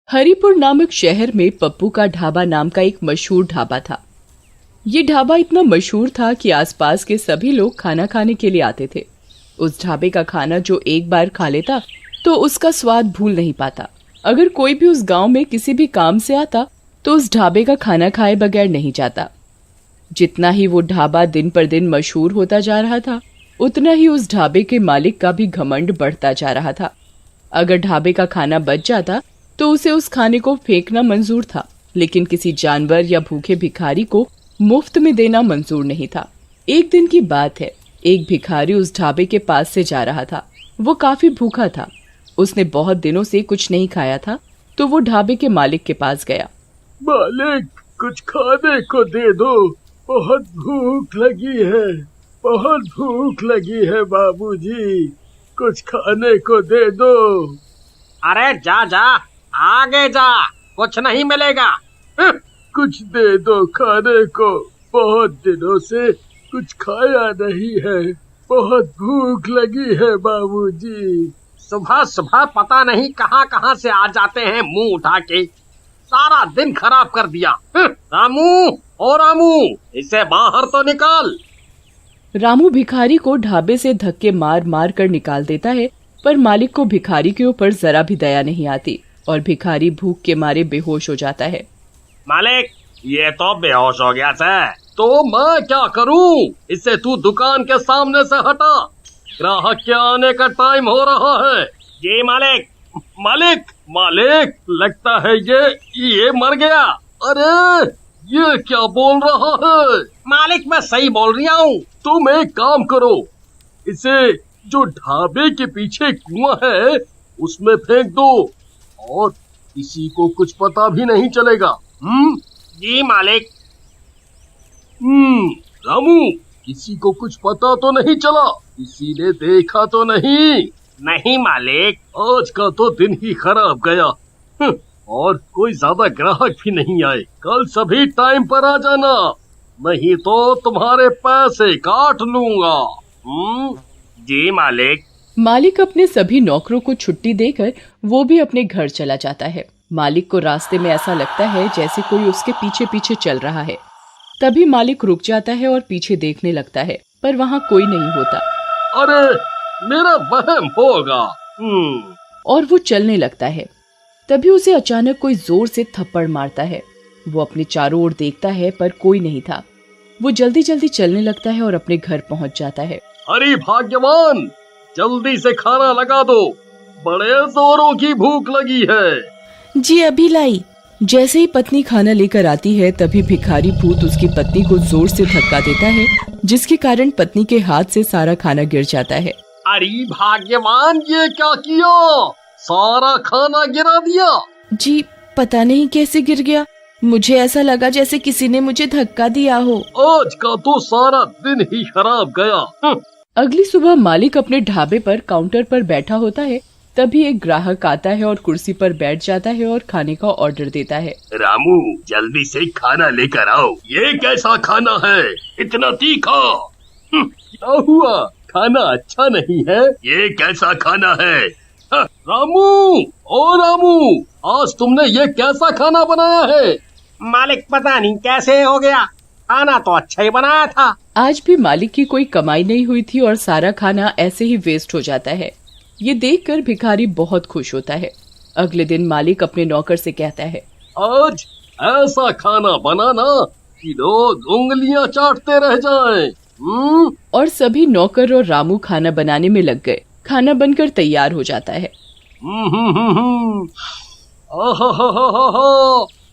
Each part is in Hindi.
हरिपुर नामक शहर में पप्पू का ढाबा नाम का एक मशहूर ढाबा था। ये ढाबा इतना मशहूर था कि आसपास के सभी लोग खाना खाने के लिए आते थे। उस ढाबे का खाना जो एक बार खा लेता तो उसका स्वाद भूल नहीं पाता। अगर कोई भी उस गांव में किसी भी काम से आता तो उस ढाबे का खाना खाए बगैर नहीं जाता। जितना ही वो ढाबा दिन पर दिन मशहूर होता जा रहा था, उतना ही उस ढाबे के मालिक का भी घमंड बढ़ता जा रहा था। अगर ढाबे का खाना बच जाता तो उसे उस खाने को फेंकना मंजूर था, लेकिन किसी जानवर या भूखे भिखारी को मुफ्त में देना मंजूर नहीं था। एक दिन की बात है, एक भिखारी उस ढाबे के पास से जा रहा था। वो काफी भूखा था। उसने बहुत दिनों से कुछ नहीं खाया था, तो वो ढाबे के मालिक के पास गया। मालिक, कुछ खाने को दे दो, बहुत भूख लगी है, बहुत भूख लगी है बाबूजी, कुछ खाने को दे दो। अरे जा जा, आगे जा, कुछ नहीं मिलेगा। कुछ दे दो खाने को, बहुत दिनों से कुछ खाया नहीं है, बहुत भूख लगी है बाबूजी। सुबह सुबह पता नहीं कहां कहां से आ जाते हैं मुंह उठा के, सारा दिन खराब कर दिया। रामू, ओ रामू, इसे बाहर तो निकाल। रामू भिखारी को ढाबे से धक्के मार मार कर निकाल देता है, पर मालिक को भिखारी के ऊपर जरा भी दया नहीं आती और भिखारी भूख के मारे बेहोश हो जाता है। मालिक, ये तो बेहोश हो गया है। तो मैं क्या करूं? इसे तू दुकान के सामने से हटा, ग्राहक के आने का टाइम हो रहा है। जी मालिक। मालिक, मालिक, लगता है ये मर गया। अरे ये क्या बोल रहा है? मालिक, मैं सही बोल रहा हूँ। तुम एक काम करो, इसे जो ढाबे के पीछे कुआं है उसमें फेंक दो और किसी को कुछ पता भी नहीं चलेगा। जी मालिक। रामू, किसी को कुछ पता तो नहीं चला? किसी ने देखा तो नहीं? नहीं मालिक। आज का तो दिन ही खराब गया। और कोई ज्यादा ग्राहक भी नहीं आए। कल सभी टाइम पर आ जाना, नहीं तो तुम्हारे पैसे काट लूंगा। जी मालिक। मालिक अपने सभी नौकरों को छुट्टी देकर वो भी अपने घर चला जाता है। मालिक को रास्ते में ऐसा लगता है जैसे कोई उसके पीछे पीछे चल रहा है। तभी मालिक रुक जाता है और पीछे देखने लगता है, पर वहाँ कोई नहीं होता। अरे मेरा वहम होगा। और वो चलने लगता है। तभी उसे अचानक कोई जोर से थप्पड़ मारता है। वो अपने चारों ओर देखता है, पर कोई नहीं था। वो जल्दी जल्दी चलने लगता है और अपने घर पहुँच जाता है। अरे भाग्यवान, जल्दी से खाना लगा दो, बड़े जोरों की भूख लगी है। जी अभी लाई। जैसे ही पत्नी खाना लेकर आती है, तभी भिखारी भूत उसकी पत्नी को जोर से धक्का देता है, जिसके कारण पत्नी के हाथ से सारा खाना गिर जाता है। अरे भाग्यवान, ये क्या किया? सारा खाना गिरा दिया। जी पता नहीं कैसे गिर गया, मुझे ऐसा लगा जैसे किसी ने मुझे धक्का दिया हो। आज का तो सारा दिन ही खराब गया। अगली सुबह मालिक अपने ढाबे पर काउंटर पर बैठा होता है। तभी एक ग्राहक आता है और कुर्सी पर बैठ जाता है और खाने का ऑर्डर देता है। रामू, जल्दी से खाना लेकर आओ। ये कैसा खाना है, इतना तीखा? क्या हुआ, खाना अच्छा नहीं है? ये कैसा खाना है? रामू, ओ रामू, आज तुमने ये कैसा खाना बनाया है? मालिक, पता नहीं कैसे हो गया, खाना तो अच्छा ही बनाया था। आज भी मालिक की कोई कमाई नहीं हुई थी और सारा खाना ऐसे ही वेस्ट हो जाता है। ये देखकर भिखारी बहुत खुश होता है। अगले दिन मालिक अपने नौकर से कहता है, आज ऐसा खाना बनाना कि लोग उंगलियां चाटते रह जाएं। और सभी नौकर और रामू खाना बनाने में लग गए। खाना बनकर तैयार हो जाता है।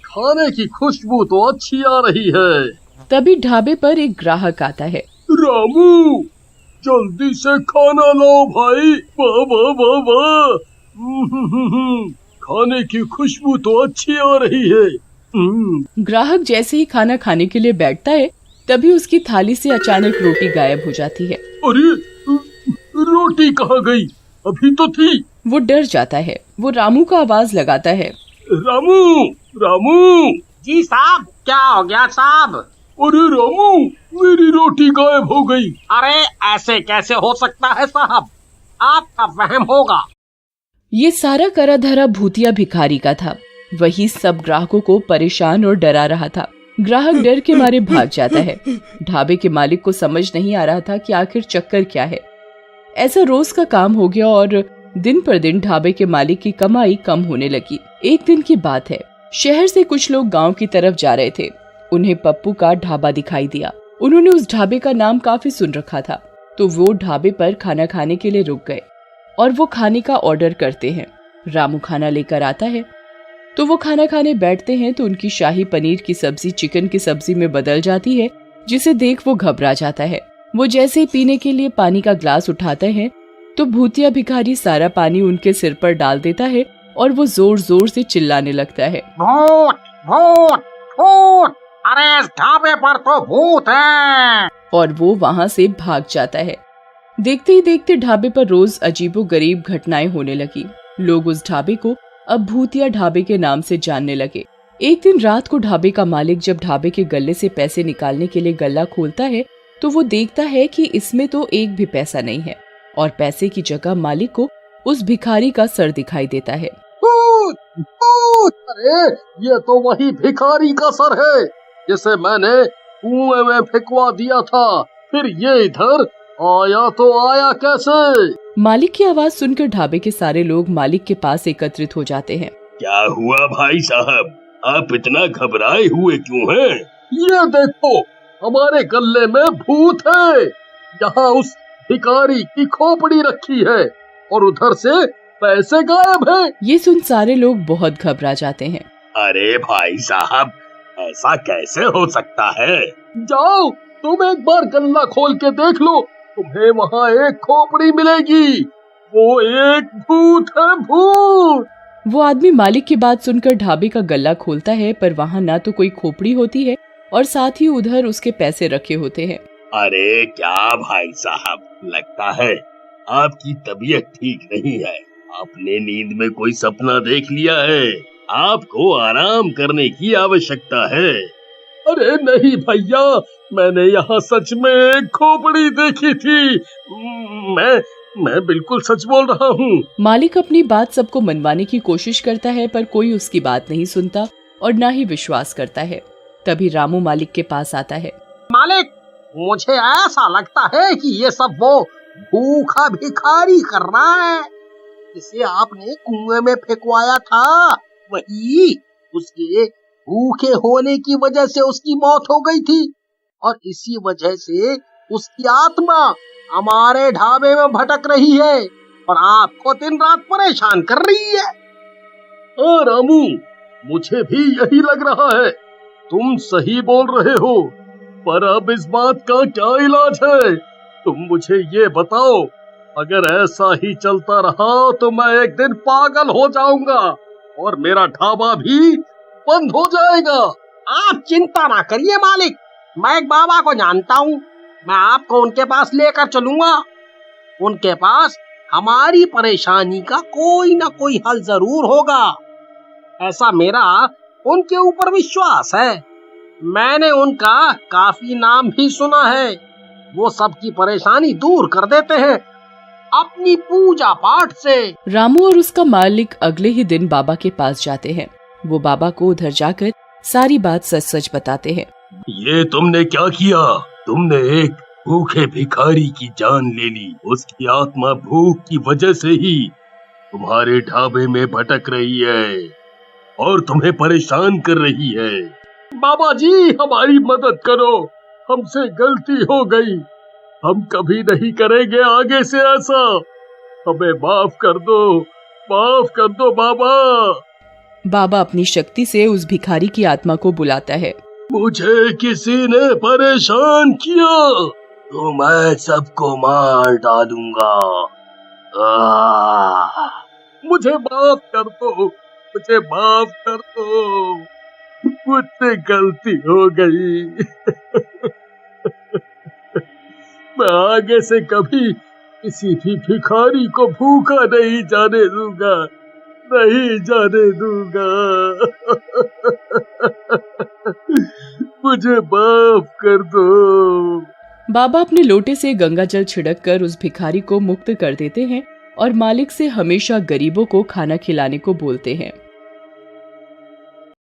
खाने की खुशबू तो अच्छी आ रही है। तभी ढाबे पर एक ग्राहक आता है। रामू, जल्दी से खाना लाओ भाई। वाह वाह वाह वाह, खाने की खुशबू तो अच्छी आ रही है। ग्राहक जैसे ही खाना खाने के लिए बैठता है, तभी उसकी थाली से अचानक रोटी गायब हो जाती है। अरे रोटी कहाँ गई? अभी तो थी। वो डर जाता है। वो रामू का आवाज लगाता है। रामू, रामू। जी साहब, क्या हो गया साहब? अरे रामू, मेरी रोटी गायब हो गई। अरे ऐसे कैसे हो सकता है साहब, आपका वहम होगा। ये सारा करा धरा भूतिया भिखारी का था। वही सब ग्राहकों को परेशान और डरा रहा था। ग्राहक डर के मारे भाग जाता है। ढाबे के मालिक को समझ नहीं आ रहा था कि आखिर चक्कर क्या है। ऐसा रोज का काम हो गया और दिन पर दिन ढाबे के मालिक की कमाई कम होने लगी। एक दिन की बात है, शहर से कुछ लोग गांव की तरफ जा रहे थे। उन्हें पप्पू का ढाबा दिखाई दिया। उन्होंने उस ढाबे का नाम काफी सुन रखा था, तो वो ढाबे पर खाना खाने के लिए रुक गए और वो खाने का ऑर्डर करते हैं। रामू खाना लेकर आता है तो वो खाना खाने बैठते हैं तो उनकी शाही पनीर की सब्जी चिकन की सब्जी में बदल जाती है, जिसे देख वो घबरा जाता है। वो जैसे ही पीने के लिए पानी का ग्लास उठाते हैं तो भूतिया भिखारी सारा पानी उनके सिर पर डाल देता है और वो जोर जोर से चिल्लाने लगता है, भूत भूत भूत, अरे इस ढाबे पर तो भूत है। और वो वहाँ से भाग जाता है। देखते ही देखते ढाबे पर रोज अजीबोगरीब घटनाएं होने लगी। लोग उस ढाबे को अब भूतिया ढाबे के नाम से जानने लगे। एक दिन रात को ढाबे का मालिक जब ढाबे के गल्ले से पैसे निकालने के लिए गल्ला खोलता है तो वो देखता है कि इसमें तो एक भी पैसा नहीं है और पैसे की जगह मालिक को उस भिखारी का सर दिखाई देता है। भूत भूत, अरे ये तो वही भिखारी का सर है जिसे मैंने कुएं में फेंकवा दिया था। फिर ये इधर आया तो आया कैसे? मालिक की आवाज सुनकर ढाबे के सारे लोग मालिक के पास एकत्रित हो जाते हैं। क्या हुआ भाई साहब, आप इतना घबराए हुए क्यों हैं? ये देखो, हमारे गल्ले में भूत है। यहाँ उस भिखारी की खोपड़ी रखी है और उधर से पैसे गायब हैं। ये सुन सारे लोग बहुत घबरा जाते हैं। अरे भाई साहब, ऐसा कैसे हो सकता है? जाओ, तुम एक बार गल्ला खोल के देख लो, तुम्हें वहाँ एक खोपड़ी मिलेगी। वो एक भूत है, भूत। वो आदमी मालिक की बात सुनकर ढाबे का गल्ला खोलता है, पर वहाँ ना तो कोई खोपड़ी होती है और साथ ही उधर उसके पैसे रखे होते हैं। अरे क्या भाई साहब, लगता है आपकी तबीयत ठीक नहीं है। आपने नींद में कोई सपना देख लिया है। आपको आराम करने की आवश्यकता है। अरे नहीं भैया, मैंने यहाँ सच में एक खोपड़ी देखी थी। मैं बिल्कुल सच बोल रहा हूँ। मालिक अपनी बात सबको मनवाने की कोशिश करता है, पर कोई उसकी बात नहीं सुनता और ना ही विश्वास करता है। तभी रामू मालिक के पास आता है। मालिक, मुझे ऐसा लगता है कि ये सब वो भूखा भिखारी कर रहा है जिसे आपने कुएं में फेंकवाया था। वही उसके भूखे होने की वजह से उसकी मौत हो गई थी और इसी वजह से उसकी आत्मा हमारे ढाबे में भटक रही है और आपको दिन रात परेशान कर रही है। रामू, मुझे भी यही लग रहा है। तुम सही बोल रहे हो, पर अब इस बात का क्या इलाज है? तुम मुझे ये बताओ। अगर ऐसा ही चलता रहा तो मैं एक दिन पागल हो जाऊंगा और मेरा ढाबा भी बंद हो जाएगा। आप चिंता ना करिए मालिक, मैं एक बाबा को जानता हूँ। मैं आपको उनके पास लेकर चलूंगा। उनके पास हमारी परेशानी का कोई ना कोई हल जरूर होगा। ऐसा मेरा उनके ऊपर विश्वास है। मैंने उनका काफी नाम भी सुना है। वो सबकी परेशानी दूर कर देते हैं अपनी पूजा पाठ से। रामू और उसका मालिक अगले ही दिन बाबा के पास जाते हैं। वो बाबा को उधर जाकर सारी बात सच सच बताते हैं। ये तुमने क्या किया? तुमने एक भूखे भिखारी की जान ले ली। उसकी आत्मा भूख की वजह से ही तुम्हारे ढाबे में भटक रही है और तुम्हें परेशान कर रही है। बाबा जी, हमारी मदद करो, हमसे गलती हो गई। हम कभी नहीं करेंगे आगे से ऐसा। हमें माफ कर दो बाबा। बाबा अपनी शक्ति से उस भिखारी की आत्मा को बुलाता है। मुझे किसी ने परेशान किया तो मैं सबको मार डालूंगा। मुझे माफ कर दो, मुझसे गलती हो गई। मैं आगे से कभी किसी भी भिखारी को भूखा नहीं जाने दूंगा। मुझे माफ कर दो। बाबा अपने लोटे से गंगा जल छिड़ककर उस भिखारी को मुक्त कर देते हैं और मालिक से हमेशा गरीबों को खाना खिलाने को बोलते हैं।